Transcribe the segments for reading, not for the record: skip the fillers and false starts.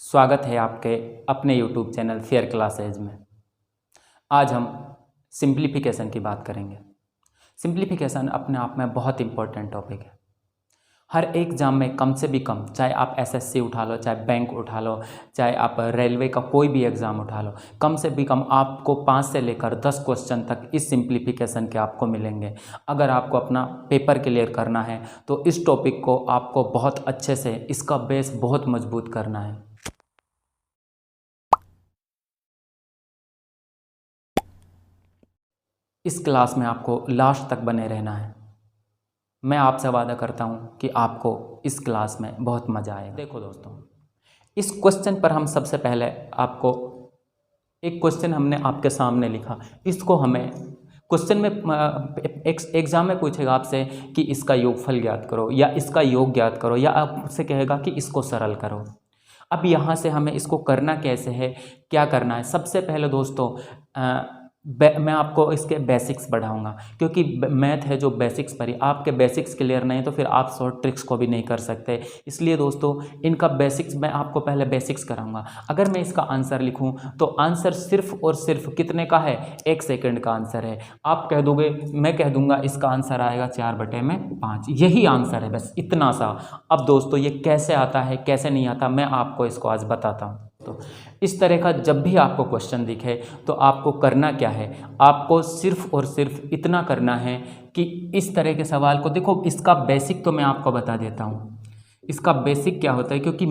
स्वागत है आपके अपने YouTube चैनल फेयर क्लासेज में। आज हम सिंप्लीफिकेशन की बात करेंगे। सिंप्लीफिकेशन अपने आप में बहुत इंपॉर्टेंट टॉपिक है। हर एक एग्जाम में कम से भी कम, चाहे आप एसएससी उठा लो, चाहे बैंक उठा लो, चाहे आप रेलवे का कोई भी एग्ज़ाम उठा लो, कम से भी कम आपको 5 से लेकर 10 क्वेश्चन तक इस सिंप्लीफिकेशन के आपको मिलेंगे। अगर आपको अपना पेपर क्लियर करना है तो इस टॉपिक को आपको बहुत अच्छे से, इसका बेस बहुत मजबूत करना है। इस क्लास में आपको लास्ट तक बने रहना है। मैं आपसे वादा करता हूँ कि आपको इस क्लास में बहुत मज़ा आएगा। देखो दोस्तों, इस क्वेश्चन पर हम सबसे पहले आपको एक क्वेश्चन हमने आपके सामने लिखा। इसको हमें क्वेश्चन में एग्जाम में पूछेगा आपसे कि इसका योगफल ज्ञात करो या इसका योग ज्ञात करो, या आपसे कहेगा कि इसको सरल करो। अब यहाँ से हमें इसको करना कैसे है, क्या करना है। सबसे पहले दोस्तों मैं आपको इसके बेसिक्स बढ़ाऊंगा, क्योंकि मैथ है जो बेसिक्स पर ही, आपके बेसिक्स क्लियर नहीं तो फिर आप शॉर्ट ट्रिक्स को भी नहीं कर सकते। इसलिए दोस्तों इनका बेसिक्स मैं आपको पहले बेसिक्स कराऊंगा। अगर मैं इसका आंसर लिखूं तो आंसर सिर्फ और सिर्फ कितने का है, 1 सेकंड का आंसर है। आप कह दोगे, मैं कह दूंगा इसका आंसर आएगा 4/5, यही आंसर है, बस इतना सा। अब दोस्तों ये कैसे आता है कैसे नहीं आता, मैं आपको इसको आज बताता हूँ। तो इस तरह का जब भी आपको क्वेश्चन दिखे तो आपको करना क्या है, आपको सिर्फ और सिर्फ इतना करना है कि इस तरह के सवाल को देखो। इसका बेसिक तो मैं आपको बता देता हूँ, इसका बेसिक क्या होता है, क्योंकि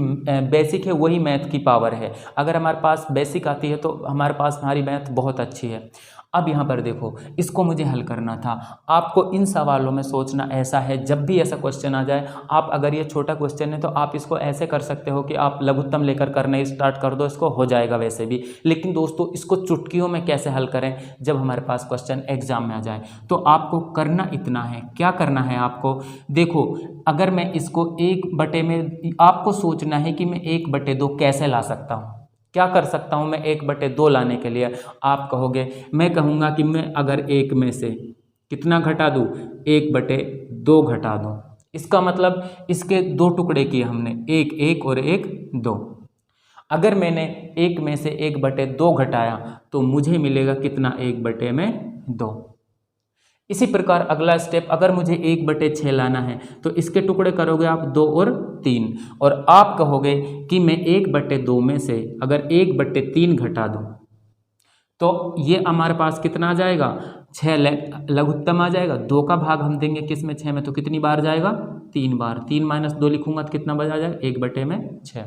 बेसिक है वही मैथ की पावर है। अगर हमारे पास बेसिक आती है तो हमारे पास हमारी मैथ बहुत अच्छी है। अब यहाँ पर देखो, इसको मुझे हल करना था। आपको इन सवालों में सोचना ऐसा है, जब भी ऐसा क्वेश्चन आ जाए, आप अगर ये छोटा क्वेश्चन है तो आप इसको ऐसे कर सकते हो कि आप लघुत्तम लेकर करने स्टार्ट कर दो, इसको हो जाएगा वैसे भी। लेकिन दोस्तों इसको चुटकियों में कैसे हल करें जब हमारे पास क्वेश्चन एग्जाम में आ जाए, तो आपको करना इतना है। क्या करना है आपको, देखो, अगर मैं इसको 1/, में आपको सोचना है कि मैं 1/2 कैसे ला सकता हूँ, क्या कर सकता हूँ मैं 1/2 लाने के लिए। आप कहोगे, मैं कहूँगा कि मैं अगर 1 में से कितना घटा दूँ, 1/2 घटा दूँ। इसका मतलब इसके 2 टुकड़े किए हमने, 1 और 1 2। अगर मैंने 1 में से 1/2 घटाया तो मुझे मिलेगा कितना, 1/2। इसी प्रकार अगला स्टेप, अगर मुझे 1/6 लाना है तो इसके टुकड़े करोगे आप 2 और 3, और आप कहोगे कि मैं 1/2 में से अगर 1/3 घटा दूं तो ये हमारे पास कितना आ जाएगा, 6 लघुत्तम आ जाएगा। 2 का भाग हम देंगे किस में, 6 में, तो कितनी बार जाएगा, 3 बार। 3 - 2 लिखूंगा तो कितना बचा जाएगा, 1/6।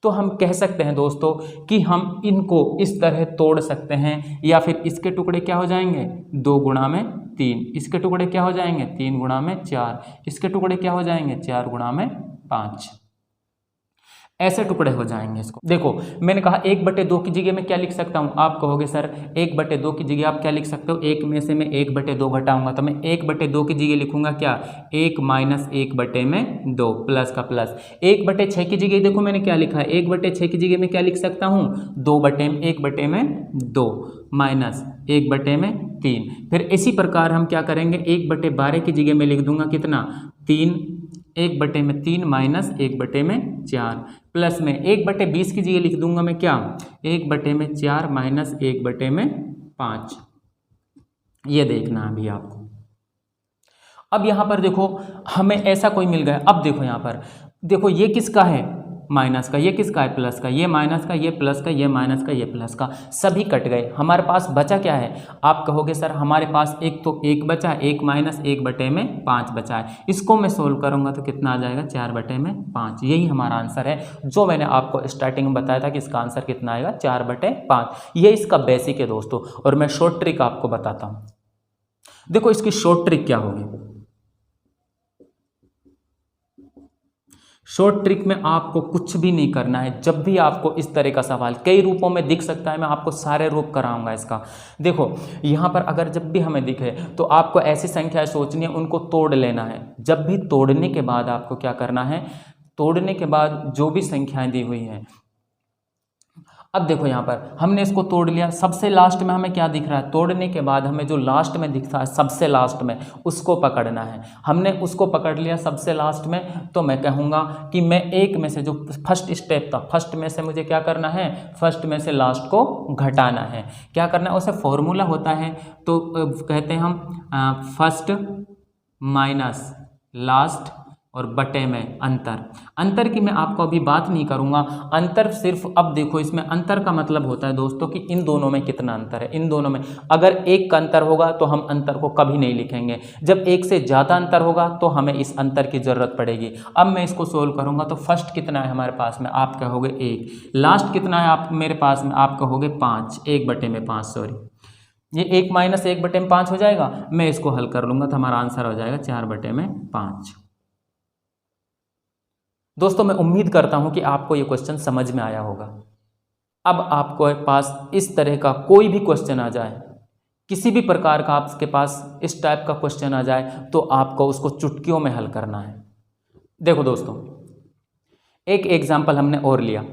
तो हम कह सकते हैं दोस्तों कि हम इनको इस तरह तोड़ सकते हैं, या फिर इसके टुकड़े क्या हो जाएंगे, 2 गुणा में 3, इसके टुकड़े क्या हो जाएंगे, 3 गुणा में 4, इसके टुकड़े क्या हो जाएंगे, 4 गुणा में 5। ऐसे टुकड़े हो जाएंगे। इसको देखो, मैंने कहा 1/2 की जगह मैं क्या लिख सकता हूँ। आप कहोगे सर 1/2 की जगह आप क्या लिख सकते हो, 1 में से मैं 1/2 घटाऊंगा तो मैं 1/2 की जगह लिखूंगा क्या, 1 - 1/2 प्लस का प्लस। 1/6 की जगह देखो मैंने क्या लिखा है, 1/6 की जगह मैं क्या लिख सकता हूँ, 1/2 माइनस 1/3। फिर इसी प्रकार हम क्या करेंगे, 1/12 की जगह मैं लिख दूंगा कितना, 3, 1/3 माइनस 1/4, प्लस में 1/20 की जगह लिख दूंगा मैं क्या, 1/4 माइनस 1/5। ये देखना अभी आपको। अब यहाँ पर देखो हमें ऐसा कोई मिल गया। अब देखो यहाँ पर देखो, ये किसका है, माइनस का, ये किसका है, प्लस का, ये माइनस का, ये प्लस का, ये माइनस का, ये प्लस का, सभी कट गए। हमारे पास बचा क्या है, आप कहोगे सर हमारे पास एक तो 1 बचा, 1 - 1/5 बचा है। इसको मैं सोल्व करूंगा तो कितना आ जाएगा, 4/5। यही हमारा आंसर है, जो मैंने आपको स्टार्टिंग में बताया था कि इसका आंसर कितना आएगा, 4/5। ये इसका बेसिक है दोस्तों। और मैं शॉर्ट ट्रिक आपको बताता हूँ। देखो इसकी शॉर्ट ट्रिक क्या होगी। शॉर्ट ट्रिक में आपको कुछ भी नहीं करना है। जब भी आपको इस तरह का सवाल कई रूपों में दिख सकता है, मैं आपको सारे रूप कराऊंगा इसका। देखो यहाँ पर अगर जब भी हमें दिखे तो आपको ऐसी संख्याएं सोचनी है, उनको तोड़ लेना है। जब भी तोड़ने के बाद आपको क्या करना है, तोड़ने के बाद जो भी संख्याएं दी हुई हैं अब देखो यहाँ पर हमने इसको तोड़ लिया, सबसे लास्ट में हमें क्या दिख रहा है, तोड़ने के बाद हमें जो लास्ट में दिखता है सबसे लास्ट में उसको पकड़ना है। हमने उसको पकड़ लिया सबसे लास्ट में, तो मैं कहूँगा कि मैं एक में से जो फर्स्ट स्टेप था, फर्स्ट में से मुझे क्या करना है, फर्स्ट में से लास्ट को घटाना है। क्या करना है, उसे फॉर्मूला होता है तो कहते हैं हम फर्स्ट माइनस लास्ट और बटे में अंतर। अंतर की मैं आपको अभी बात नहीं करूंगा, अंतर सिर्फ अब देखो इसमें अंतर का मतलब होता है दोस्तों कि इन दोनों में कितना अंतर है। इन दोनों में अगर एक का अंतर होगा तो हम अंतर को कभी नहीं लिखेंगे, जब एक से ज़्यादा अंतर होगा तो हमें इस अंतर की ज़रूरत पड़ेगी। अब मैं इसको सोल्व करूंगा तो फर्स्ट कितना है हमारे पास में, आप कहोगे 1, लास्ट कितना है आप मेरे पास में, आप कहोगे 5, 1/5 सॉरी, ये 1 माइनस 1/5 हो जाएगा। मैं इसको हल कर लूँगा तो हमारा आंसर हो जाएगा 4/5। दोस्तों मैं उम्मीद करता हूं कि आपको ये क्वेश्चन समझ में आया होगा। अब आपको पास इस तरह का कोई भी क्वेश्चन आ जाए, किसी भी प्रकार का आपके पास इस टाइप का क्वेश्चन आ जाए तो आपको उसको चुटकियों में हल करना है। देखो दोस्तों एक एग्जाम्पल हमने और लिया,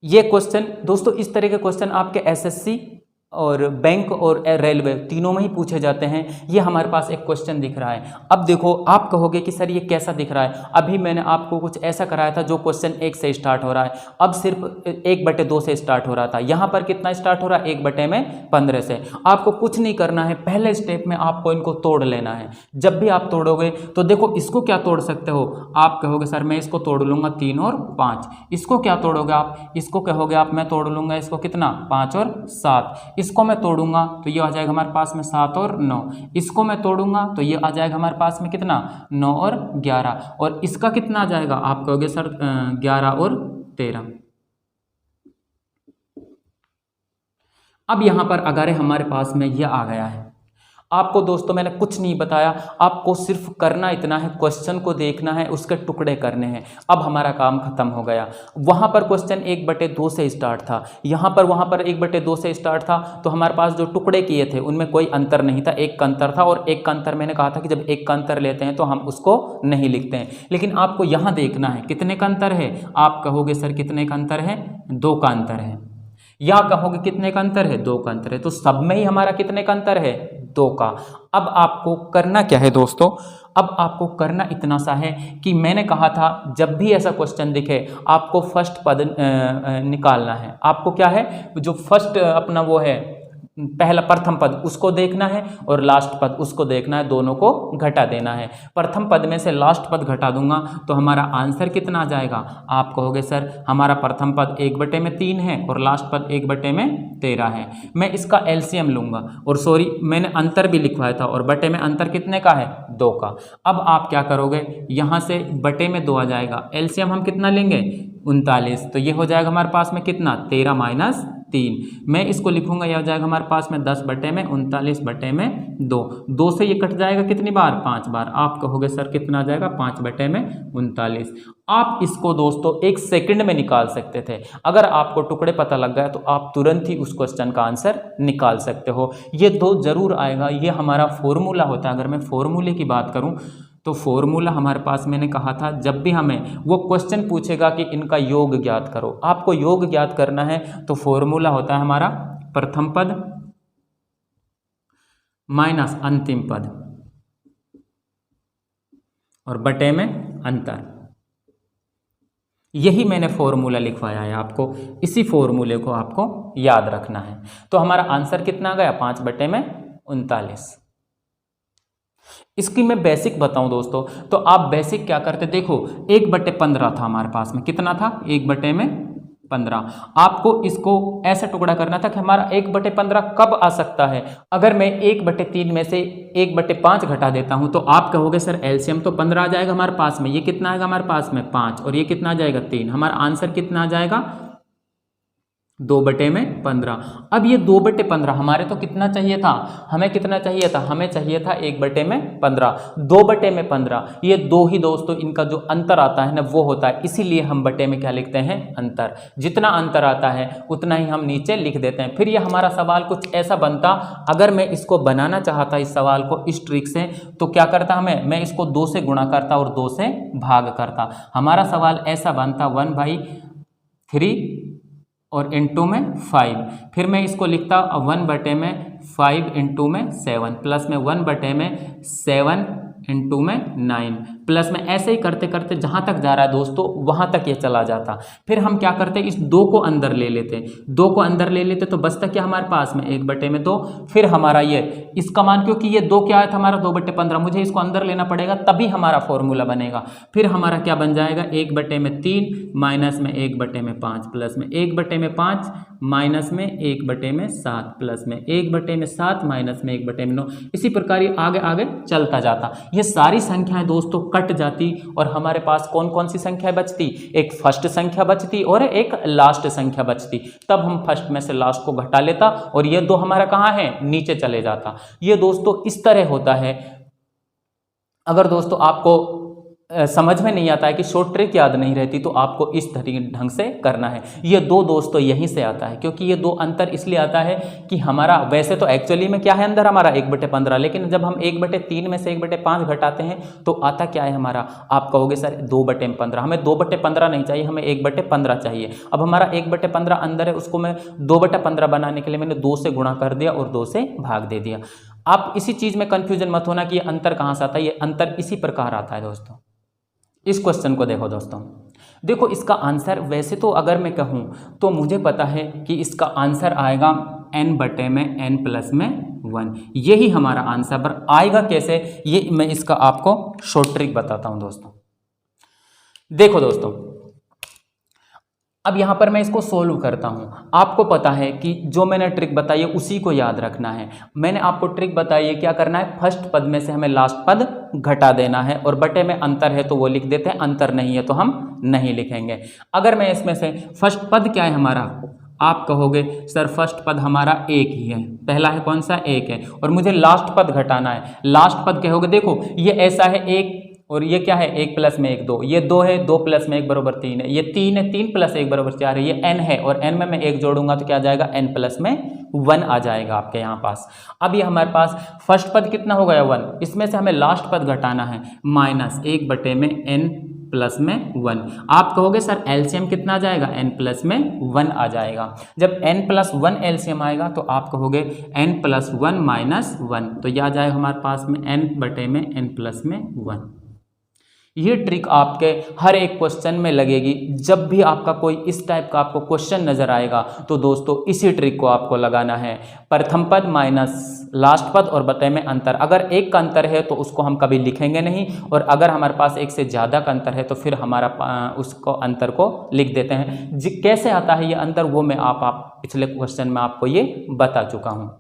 ये क्वेश्चन दोस्तों इस तरह के क्वेश्चन आपके एसएससी और बैंक और रेलवे तीनों में ही पूछे जाते हैं। ये हमारे पास एक क्वेश्चन दिख रहा है। अब देखो आप कहोगे कि सर ये कैसा दिख रहा है, अभी मैंने आपको कुछ ऐसा कराया था जो क्वेश्चन 1 से स्टार्ट हो रहा है, अब सिर्फ 1/2 से स्टार्ट हो रहा था। यहाँ पर कितना स्टार्ट हो रहा है, 1/15 से। आपको कुछ नहीं करना है, पहले स्टेप में आपको इनको तोड़ लेना है। जब भी आप तोड़ोगे तो देखो इसको क्या तोड़ सकते हो, आप कहोगे सर मैं इसको तोड़ लूँगा 3 और 5। इसको क्या तोड़ोगे आप, इसको कहोगे आप मैं तोड़ लूँगा इसको कितना 5 और 7। इसको मैं तोड़ूंगा तो ये आ जाएगा हमारे पास में 7 और 9। इसको मैं तोड़ूंगा तो ये आ जाएगा हमारे पास में कितना 9 और 11। और इसका कितना आ जाएगा, आप कहोगे सर 11 और 13। अब यहां पर अगर हमारे पास में ये आ गया है, आपको दोस्तों मैंने कुछ नहीं बताया, आपको सिर्फ करना इतना है, क्वेश्चन को देखना है, उसके टुकड़े करने हैं। अब हमारा काम खत्म हो गया। वहाँ पर क्वेश्चन 1/2 से स्टार्ट था, यहाँ पर वहाँ पर 1/2 से स्टार्ट था, तो हमारे पास जो टुकड़े किए थे उनमें कोई अंतर नहीं था, एक का अंतर था। और एक का अंतर मैंने कहा था कि जब एक का अंतर लेते हैं तो हम उसको नहीं लिखते हैं। लेकिन आपको यहाँ देखना है कितने का अंतर है, आप कहोगे सर कितने का अंतर है, 2 का अंतर है। या कहोगे कितने का अंतर है, 2 का अंतर है। तो सब में ही हमारा कितने का अंतर है, 2 का। अब आपको करना क्या है दोस्तों, अब आपको करना इतना सा है कि मैंने कहा था जब भी ऐसा क्वेश्चन दिखे आपको फर्स्ट पद निकालना है। आपको क्या है, जो फर्स्ट अपना वो है पहला प्रथम पद उसको देखना है और लास्ट पद उसको देखना है, दोनों को घटा देना है। प्रथम पद में से लास्ट पद घटा दूंगा तो हमारा आंसर कितना आ जाएगा, आप कहोगे सर हमारा प्रथम पद 1/3 है और लास्ट पद 1/13 है। मैं इसका एलसीएम लूंगा, और सॉरी मैंने अंतर भी लिखवाया था, और बटे में अंतर कितने का है, 2 का। अब आप क्या करोगे, यहाँ से बटे में 2 आ जाएगा, एलसीएम हम कितना लेंगे 39, तो ये हो जाएगा हमारे पास में कितना 13 - 3। मैं इसको लिखूंगा, यह हो जाएगा हमारे पास में 10/39/2। 2 से ये कट जाएगा कितनी बार, 5 बार। आप कहोगे सर कितना आ जाएगा 5/39। आप इसको दोस्तों 1 सेकंड में निकाल सकते थे। अगर आपको टुकड़े पता लग गया तो आप तुरंत ही उस क्वेश्चन का आंसर निकाल सकते हो। ये 2 जरूर आएगा, ये हमारा फॉर्मूला होता है। अगर मैं फॉर्मूले की बात करूं तो फॉर्मूला हमारे पास मैंने कहा था जब भी हमें वो क्वेश्चन पूछेगा कि इनका योग ज्ञात करो, आपको योग ज्ञात करना है तो फॉर्मूला होता है हमारा प्रथम पद माइनस अंतिम पद और बटे में अंतर। यही मैंने फॉर्मूला लिखवाया है आपको, इसी फॉर्मूले को आपको याद रखना है। तो हमारा आंसर कितना गया 5/39। इसकी मैं बेसिक बताऊं दोस्तों, तो आप बेसिक क्या करते, देखो 1/15 था हमारे पास में, कितना था 1/15। आपको इसको ऐसा टुकड़ा करना था कि हमारा 1/15 कब आ सकता है। अगर मैं 1/3 में से 1/5 घटा देता हूं तो आप कहोगे सर एलसीएम तो 15 आ जाएगा हमारे पास में, ये कितना आएगा हमारे पास में 5, और ये कितना आ जाएगा 3। हमारा आंसर कितना आ जाएगा 2/15। अब ये 2/15 हमारे तो कितना चाहिए था, हमें कितना चाहिए था, हमें चाहिए था 1/15। 2/15 ये 2 ही दोस्तों इनका जो अंतर आता है ना वो होता है, इसीलिए हम बटे में क्या लिखते हैं, अंतर। जितना अंतर आता है उतना ही हम नीचे लिख देते हैं। फिर ये हमारा सवाल कुछ ऐसा बनता, अगर मैं इसको बनाना चाहता इस सवाल को इस ट्रिक से, तो क्या करता मैं इसको 2 से गुणा करता और 2 से भाग करता। हमारा सवाल ऐसा बनता 1/3 और इंटू में 5, फिर मैं इसको लिखता 1/5 इंटू में 7 प्लस में 1/7 इंटू में 9 प्लस में ऐसे ही करते करते जहाँ तक जा रहा है दोस्तों वहाँ तक ये चला जाता। फिर हम क्या करते, इस 2 को अंदर ले लेते, 2 को अंदर ले लेते तो बचता क्या हमारे पास में 1/2। फिर हमारा ये इसका मान, क्योंकि ये 2 क्या आया था हमारा 2/15, मुझे इसको अंदर लेना पड़ेगा तभी हमारा फॉर्मूला बनेगा। फिर हमारा क्या बन जाएगा 1/3 माइनस में 1/5 प्लस में 1/5 माइनस में 1/7 प्लस में 1/7 माइनस में 1/9। इसी प्रकार ये आगे आगे चलता जाता। ये सारी संख्याएं दोस्तों कट जाती और हमारे पास कौन कौन सी संख्या बचती, एक फर्स्ट संख्या बचती और एक लास्ट संख्या बचती। तब हम फर्स्ट में से लास्ट को घटा लेता और ये 2 हमारा कहाँ है, नीचे चले जाता। ये दोस्तों इस तरह होता है। अगर दोस्तों आपको समझ में नहीं आता है कि शॉर्ट ट्रिक याद नहीं रहती तो आपको इस तरीके ढंग से करना है। ये 2 दोस्तों यहीं से आता है, क्योंकि ये 2 अंतर इसलिए आता है कि हमारा वैसे तो एक्चुअली में क्या है अंदर हमारा 1/15, लेकिन जब हम 1/3 में से 1/5 घटाते हैं तो आता क्या है हमारा, आप कहोगे सर 2/15, हमें 2/15 नहीं चाहिए, हमें 1/15 चाहिए। अब हमारा 1/15 अंदर है, उसको मैं 2/15 बनाने के लिए मैंने 2 से गुणा कर दिया और 2 से भाग दे दिया। आप इसी चीज में कंफ्यूजन मत होना कि ये अंतर कहाँ से आता है, ये अंतर इसी प्रकार आता है दोस्तों। इस क्वेश्चन को देखो दोस्तों, देखो इसका आंसर वैसे तो अगर मैं कहूँ तो मुझे पता है कि इसका आंसर आएगा n/n+1। यही हमारा आंसर, पर आएगा कैसे ये मैं इसका आपको शॉर्ट ट्रिक बताता हूँ दोस्तों। देखो दोस्तों, अब यहाँ पर मैं इसको सोल्व करता हूँ। आपको पता है कि जो मैंने ट्रिक बताई है उसी को याद रखना है। मैंने आपको ट्रिक बताई है, क्या करना है, फर्स्ट पद में से हमें लास्ट पद घटा देना है और बटे में अंतर है तो वो लिख देते हैं, अंतर नहीं है तो हम नहीं लिखेंगे। अगर मैं इसमें से फर्स्ट पद क्या है हमारा, आप कहोगे सर फर्स्ट पद हमारा 1 ही है, पहला है कौन सा 1 है, और मुझे लास्ट पद घटाना है। लास्ट पद कहोगे देखो ये ऐसा है 1 और ये क्या है 1 + 1 2, ये 2 है, 2 + 1 = 3 है, ये 3 है, 3 + 1 = 4 है, ये n है और n में मैं 1 जोड़ूंगा तो क्या आ जाएगा n+1 आ जाएगा आपके यहाँ पास। अब ये हमारे पास फर्स्ट पद कितना हो गया 1, इसमें से हमें लास्ट पद घटाना है -1/n+1। आप कहोगे सर एलसीएम कितना आ जाएगा, n+1 आ जाएगा। जब n+1 एलसीएम आएगा तो आप कहोगे n+1 - 1, तो यह आ जाएगा हमारे पास में n/n+1। ये ट्रिक आपके हर एक क्वेश्चन में लगेगी। जब भी आपका कोई इस टाइप का आपको क्वेश्चन नजर आएगा तो दोस्तों इसी ट्रिक को आपको लगाना है। प्रथम पद माइनस लास्ट पद और बटे में अंतर। अगर एक का अंतर है तो उसको हम कभी लिखेंगे नहीं, और अगर हमारे पास एक से ज़्यादा का अंतर है तो फिर हमारा उसको अंतर को लिख देते हैं। कैसे आता है ये अंतर वो मैं आप पिछले क्वेश्चन में आपको ये बता चुका हूँ।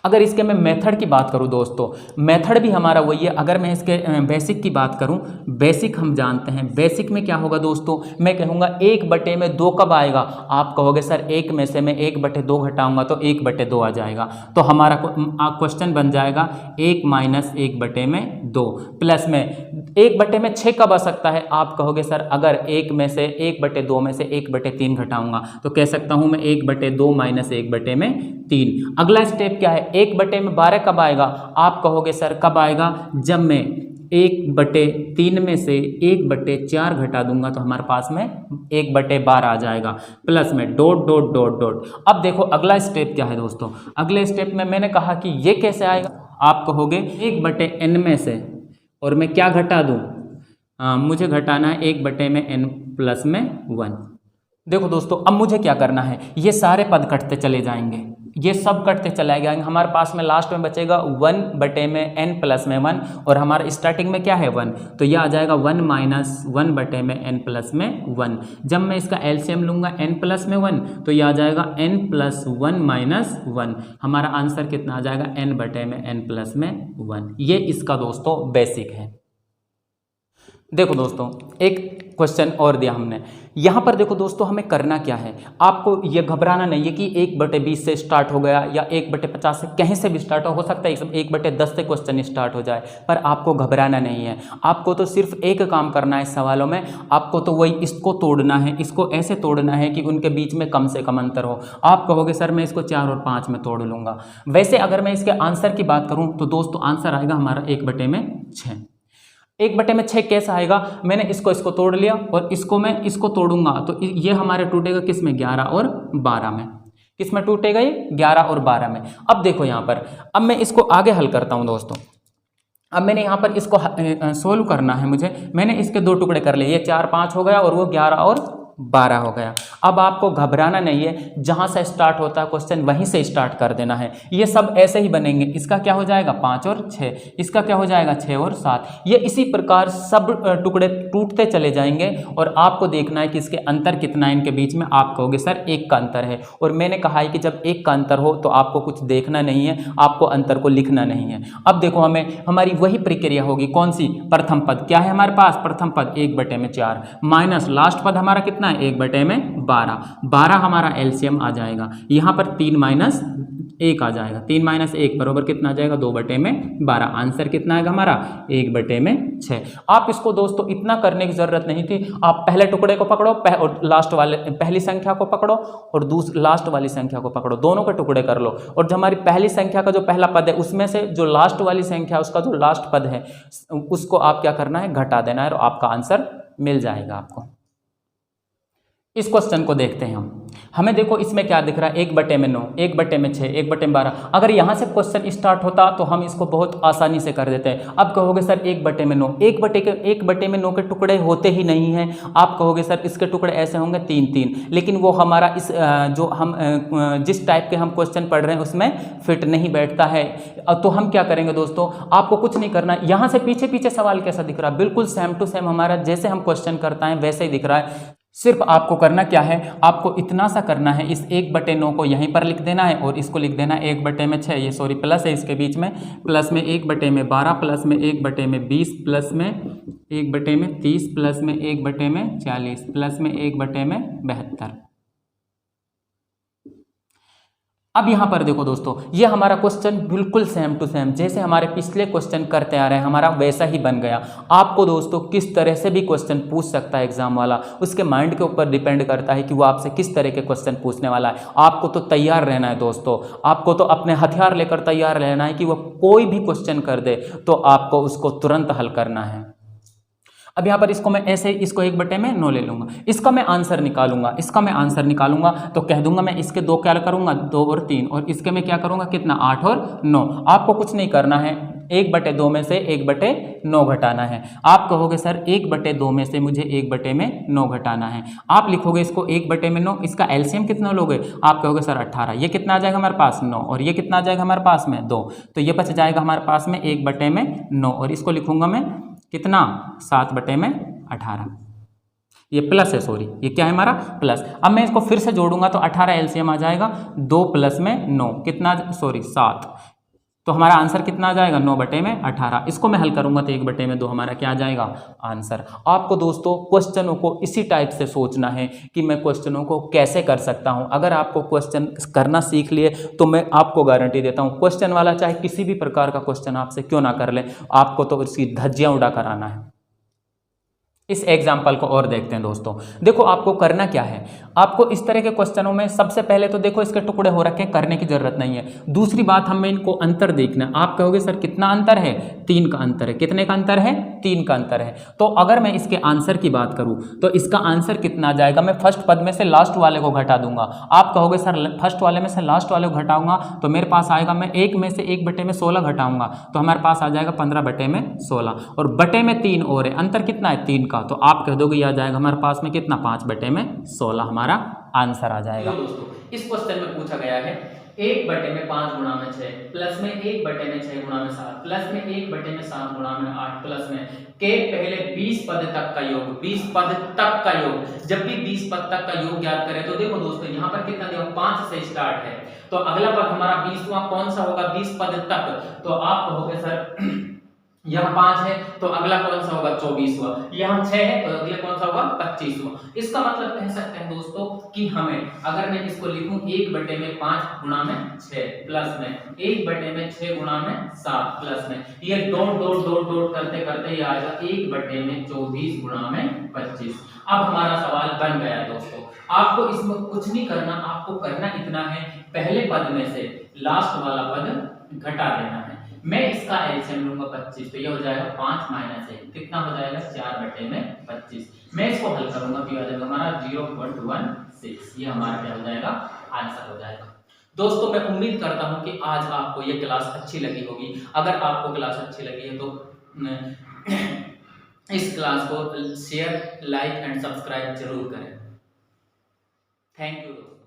अगर इसके मैं मेथड की बात करूं दोस्तों, मेथड भी हमारा वही है। अगर मैं इसके बेसिक की बात करूं, बेसिक हम जानते हैं, बेसिक में क्या होगा दोस्तों, मैं कहूँगा 1/2 कब आएगा, आप कहोगे सर 1 में से मैं 1/2 घटाऊंगा तो 1/2 आ जाएगा, तो हमारा क्वेश्चन बन जाएगा 1 - 1/2 प्लस में 1/6 कब आ सकता है, आप कहोगे सर अगर 1 में से 1/2 में से 1/3 घटाऊंगा तो कह सकता हूं मैं 1/2 - 1/3। अगला स्टेप क्या है, 1/12 कब आएगा, आप कहोगे सर कब आएगा, जब मैं 1/3 में से 1/4 घटा दूंगा तो हमारे पास में 1/12 आ जाएगा, प्लस में डॉट डॉट डॉट डॉट। अब देखो अगला स्टेप क्या है दोस्तों, अगले स्टेप में मैंने कहा कि ये कैसे आएगा, आप कहोगे 1/n में से, और मैं क्या घटा दूं, मुझे घटाना है 1/n+1। देखो दोस्तों अब मुझे क्या करना है, ये सारे पद कटते चले जाएंगे, ये सब कटते चले जाएंगे, हमारे पास में लास्ट में बचेगा 1/n+1 और हमारा स्टार्टिंग में क्या है 1, तो यह आ जाएगा 1 - 1/n+1। जब मैं इसका एलसीएम लूंगा n+1 तो यह आ जाएगा n+1 - 1। हमारा आंसर कितना आ जाएगा n/n+1। ये इसका दोस्तों बेसिक है। देखो दोस्तों एक क्वेश्चन और दिया हमने, यहाँ पर देखो दोस्तों हमें करना क्या है, आपको ये घबराना नहीं है कि 1/20 से स्टार्ट हो गया या 1/50 से, कहीं से भी स्टार्ट हो सकता है 1/10 से क्वेश्चन स्टार्ट हो जाए, पर आपको घबराना नहीं है। आपको तो सिर्फ एक काम करना है सवालों में, आपको तो वही इसको तोड़ना है, इसको ऐसे तोड़ना है कि उनके बीच में कम से कम अंतर हो। आप कहोगे सर मैं इसको 4 और 5 में तोड़ लूँगा। वैसे अगर मैं इसके आंसर की बात करूँ तो दोस्तों आंसर आएगा हमारा 1/6। 1/6 कैसा आएगा, मैंने इसको तोड़ लिया और मैं इसको तोड़ूंगा तो ये हमारे टूटेगा किस में, 11 और 12 में। किस में टूटेगा ये, 11 और 12 में। अब देखो यहाँ पर, अब मैं इसको आगे हल करता हूँ दोस्तों। अब मैंने यहाँ पर इसको सोल्व करना है मुझे, मैंने इसके 2 टुकड़े कर लिए, ये 4 5 हो गया और वो 11 और 12 हो गया। अब आपको घबराना नहीं है, जहाँ से स्टार्ट होता है क्वेश्चन वहीं से स्टार्ट कर देना है। ये सब ऐसे ही बनेंगे, इसका क्या हो जाएगा 5 और 6, इसका क्या हो जाएगा 6 और 7। ये इसी प्रकार सब टुकड़े टूटते चले जाएंगे और आपको देखना है कि इसके अंतर कितना है इनके बीच में। आप कहोगे सर 1 का अंतर है, और मैंने कहा है कि जब 1 का अंतर हो तो आपको कुछ देखना नहीं है, आपको अंतर को लिखना नहीं है। अब देखो हमारी वही प्रक्रिया होगी, कौन सी, प्रथम पद क्या है हमारे पास, प्रथम पद 1/4 माइनस लास्ट पद हमारा कितना है 1/12, 12 हमारा एलसीएम आ जाएगा। यहाँ पर 3 - 1 आ जाएगा, 3 - 1 बराबर कितना आ जाएगा 2/12। आंसर कितना आएगा हमारा 1/6। आप इसको दोस्तों इतना करने की जरूरत नहीं थी, आप पहले टुकड़े को पकड़ो और लास्ट वाले पहली संख्या को पकड़ो और लास्ट वाली संख्या को पकड़ो, दोनों के टुकड़े कर लो। और जो हमारी पहली संख्या का जो पहला पद है उसमें से जो लास्ट वाली संख्या उसका जो लास्ट पद है उसको आप क्या करना है, घटा देना है और आपका आंसर मिल जाएगा आपको। इस क्वेश्चन को देखते हैं हमें देखो इसमें क्या दिख रहा है, 1/9, 1/6, 1/12। अगर यहाँ से क्वेश्चन स्टार्ट होता तो हम इसको बहुत आसानी से कर देते हैं। अब कहोगे सर 1/9, 1/9 के टुकड़े होते ही नहीं हैं। आप कहोगे सर इसके टुकड़े ऐसे होंगे 3-3, लेकिन वो हमारा इस जो हम जिस टाइप के हम क्वेश्चन पढ़ रहे हैं उसमें फिट नहीं बैठता है। तो हम क्या करेंगे दोस्तों, आपको कुछ नहीं करना, यहाँ से पीछे पीछे सवाल कैसा दिख रहा है, बिल्कुल सेम टू सेम हमारा जैसे हम क्वेश्चन करता है वैसे ही दिख रहा है। सिर्फ आपको करना क्या है, आपको इतना सा करना है, इस 1/9 को यहीं पर लिख देना है और इसको लिख देना है 1/6, ये सॉरी प्लस है इसके बीच में, प्लस में 1/12, प्लस में 1/20, प्लस में 1/30, प्लस में 1/40, प्लस में 1/72। अब यहाँ पर देखो दोस्तों, ये हमारा क्वेश्चन बिल्कुल सेम टू सेम जैसे हमारे पिछले क्वेश्चन करते आ रहे हैं हमारा वैसा ही बन गया। आपको दोस्तों किस तरह से भी क्वेश्चन पूछ सकता है एग्जाम वाला, उसके माइंड के ऊपर डिपेंड करता है कि वो आपसे किस तरह के क्वेश्चन पूछने वाला है। आपको तो तैयार रहना है दोस्तों, आपको तो अपने हथियार लेकर तैयार रहना है कि वो कोई भी क्वेश्चन कर दे तो आपको उसको तुरंत हल करना है। अब यहाँ पर इसको मैं ऐसे इसको 1/9 ले लूँगा, इसका मैं आंसर निकालूंगा, तो कह दूंगा मैं इसके 2 क्या करूँगा 2 और 3, और इसके मैं क्या करूँगा कितना 8 और 9। आपको कुछ नहीं करना है, 1/2 में से 1/9 घटाना है। आप कहोगे सर 1/2 में से मुझे 1/9 घटाना है। आप लिखोगे इसको 1/9, इसका एलसीएम कितना लोगे, आप कहोगे सर 18। ये कितना आ जाएगा हमारे पास 9, और ये कितना आ जाएगा हमारे पास में 2, तो ये बच जाएगा हमारे पास में 1/9, और इसको लिखूंगा मैं कितना 7/18। ये प्लस है, सॉरी ये क्या है हमारा प्लस। अब मैं इसको फिर से जोड़ूंगा तो 18 एलसीएम आ जाएगा, 2 प्लस में 9 कितना, सॉरी 7, तो हमारा आंसर कितना आ जाएगा 9/18। इसको मैं हल करूंगा तो 1/2 हमारा क्या आ जाएगा आंसर। आपको दोस्तों क्वेश्चनों को इसी टाइप से सोचना है कि मैं क्वेश्चनों को कैसे कर सकता हूं। अगर आपको क्वेश्चन करना सीख लिए तो मैं आपको गारंटी देता हूं क्वेश्चन वाला चाहे किसी भी प्रकार का क्वेश्चन आपसे क्यों ना कर ले, आपको तो उसकी धज्जियां उड़ा कर आना है। इस एग्जाम्पल को और देखते हैं दोस्तों। देखो आपको करना क्या है, आपको इस तरह के क्वेश्चनों में सबसे पहले तो देखो इसके टुकड़े हो रखे हैं, करने की जरूरत नहीं है। दूसरी बात हमें इनको अंतर देखना है। आप कहोगे सर कितना अंतर है, 3 का अंतर है। कितने का अंतर है, 3 का अंतर है। तो अगर मैं इसके आंसर की बात करूं तो इसका आंसर कितना आ जाएगा, मैं फर्स्ट पद में से लास्ट वाले को घटा दूंगा। आप कहोगे सर फर्स्ट वाले में से लास्ट वाले को घटाऊंगा तो मेरे पास आएगा, मैं 1 में से 1/16 घटाऊंगा तो हमारे पास आ जाएगा 15/16, और बटे में 3 और है, अंतर कितना है 3 का, तो आप कह दोगे आ जाएगा हमारे पास में कितना 5/16 हमारा आंसर आ जाएगा। दोस्तों इस क्वेश्चन में पूछा गया है 1/5 गुणा में 6, प्लस में 1/6 गुणा में 7, प्लस में 1/7 गुणा में 8, प्लस में के पहले 20 पद तक का योग, 20 पद तक का योग। जब भी 20 पद तक का योग ज्ञात करें तो देखो दोस्तों यहाँ पर कितना देखो 5 से स्टार्ट है, तो अगला पद हमारा 20वां कौन सा होगा 20 पद तक, तो आप कहोगे सर यहाँ 5 है तो अगला कौन सा होगा 24वां, यहाँ 6 है तो अगला कौन सा होगा 25वां। इसका मतलब कह सकते हैं दोस्तों कि हमें, अगर मैं इसको लिखूं 1/5 गुणा में 6, प्लस में 1/6 गुणा में 7, प्लस में ये डॉट डॉट डॉट डॉट करते करते ये आएगा 1/24 गुणा में 25। अब हमारा सवाल बन गया दोस्तों। आपको इसमें कुछ नहीं करना, आपको करना इतना है पहले पद में से लास्ट वाला पद घटा देना है। मैं इसका एलसीएम लूंगा 25, तो ये हो जाएगा 5 माइनस 1, कितना हो जाएगा 4/25। मैं इसको हल करूंगा तो ये आ जाएगा हमारा 0.16, ये हमारा क्या हो जाएगा आंसर हो जाएगा। दोस्तों मैं उम्मीद करता हूं कि आज आपको ये क्लास अच्छी लगी होगी। अगर आपको क्लास अच्छी लगी है तो इस क्लास को शेयर, लाइक एंड सब्सक्राइब जरूर करें। थैंक यू दोस्तों।